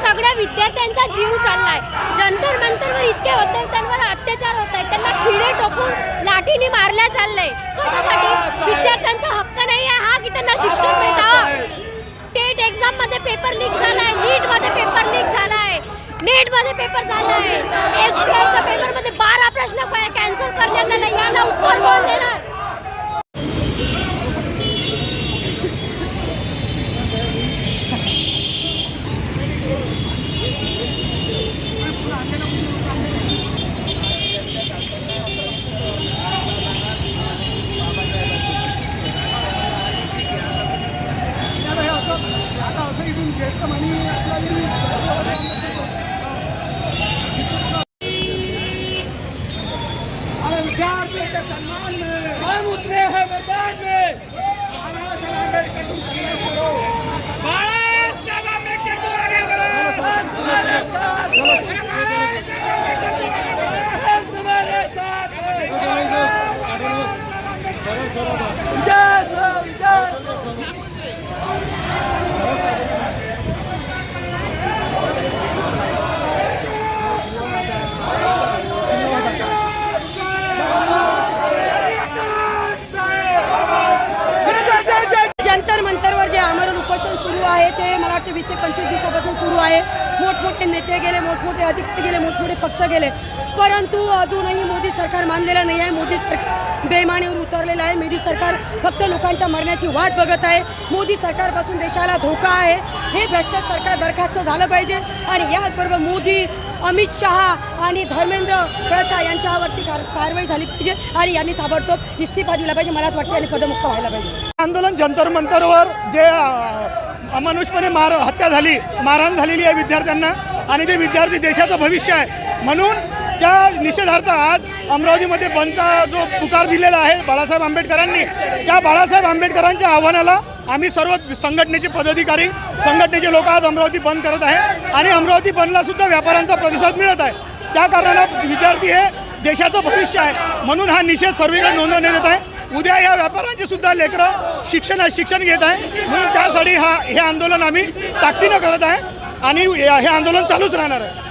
सगळ्या विद्यार्थ्यांचा जीव चाललाय। जंतर मंतरवर इतके विद्यार्थ्यांवर अत्याचार होत आहेत, त्यांना खिळे टोकून लाठीने मारल्या चाललंय। कशासाठी? विद्यार्थ्यांचा हक्क नाही आहे हा की त्यांना शिक्षण भेटावं। टेट एक्झाम मध्ये पेपर लीक झालाय, नीट मध्ये पेपर लीक झालाय, नेट मध्ये पेपर झालाय, एसबीआयच्या पेपर मध्ये 12 प्रश्न कॅन्सल करण्यात आले। याला उत्तर कोण देणार? हम उतरे हैं मैदान में, तुम्हारे साथ जंतर मंतरवर जे आमरण उपोषण सुरू आहे ते मला वाटतं 20 ते 25 दिवसापासून सुरू आहे। मोठमोठे नेते गेले, मोठमोठे अधिकारी गेले, मोठमोठे पक्ष गेले, परंतु अजूनही मोदी सरकार मानलेलं नाही आहे। मोदी सरकार बेईमानीवर उतरलेलं आहे। मोदी सरकार फक्त लोकांच्या मरण्याची वाट बघत आहे। मोदी सरकारपासून देशाला धोका आहे। हे भ्रष्ट सरकार बरखास्त झालं पाहिजे आणि याचबरोबर मोदी, अमित शहा आणि धर्मेंद्र प्रसाद यांच्यावरती कारवाई झाली पाहिजे आणि यांनी ताबडतोब इस्तीफा दिला पाहिजे। मला वाटते आणि पदमुक्त व्हायला पाहिजे। आंदोलन जंतर मंतरवर जे अमानुषपणे हत्या झाली, मारहाण झालेली आहे विद्यार्थ्यांना आणि ते विद्यार्थी देशाचं भविष्य आहे, म्हणून त्या निषेधार्थ आज अमरावतीमध्ये बंदचा जो पुकार दिलेला आहे बाळासाहेब आंबेडकरांनी, त्या बाळासाहेब आंबेडकरांच्या आव्हानाला आम्ही सर्व संघटनेचे पदाधिकारी, संघटनेचे लोक आज अमरावती बंद करत आहे आणि अमरावती बंदला सुद्धा व्यापाऱ्यांचा प्रतिसाद मिळत आहे। त्या कारणानं विद्यार्थी हे देशाचं भविष्य आहे, म्हणून हा निषेध सर्वीकडे नोंदवण्यात येत आहे। उद्या या व्यापाऱ्यांची सुद्धा लेकरं शिक्षण घेत आहे, म्हणून त्यासाठी हे आंदोलन आम्ही ताकदीनं करत आहे आणि हे आंदोलन चालूच राहणार आहे।